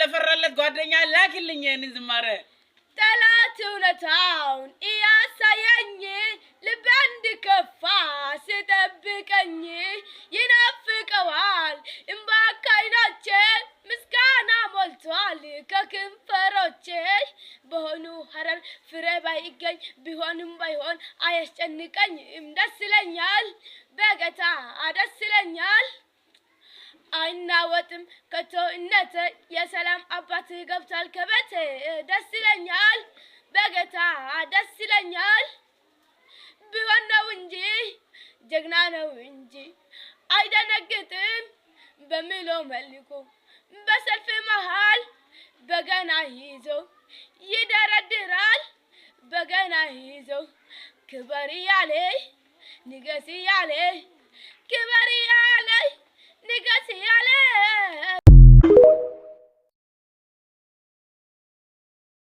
ለፈራለት ጓደኛ ላክልኝ ይሄን ዝማሬ ጠላት እውነታውን እያሳየኝ ልቤ እንዲከፋ ሲጠብቀኝ ይናፍቀዋል እምባ ከዓይኖቼ ምስጋና ሞልቷል ከከንፈሮቼ በሆኑ ሐረር ፍሬ ባይገኝ ቢሆንም ባይሆን አያስጨንቀኝም ደስ ይለኛል በጌታ ደስ ይለኛል አይናወጥም ከቶእነቴ የሰላም አባት ገብቷል ከቤቴ ደስ ይለኛል በጌታ ደስ ይለኛል ቢሆን ነው እንጂ ጀግና ነው እንጂ አይደነግጥም በሚለው መልኩ በሰልፍ መሃል በገና ይዞ ይደረድራል በገና ይዞ ክበር ያለ ንገስ ያለ ክበር ያለ ንገስ ያለ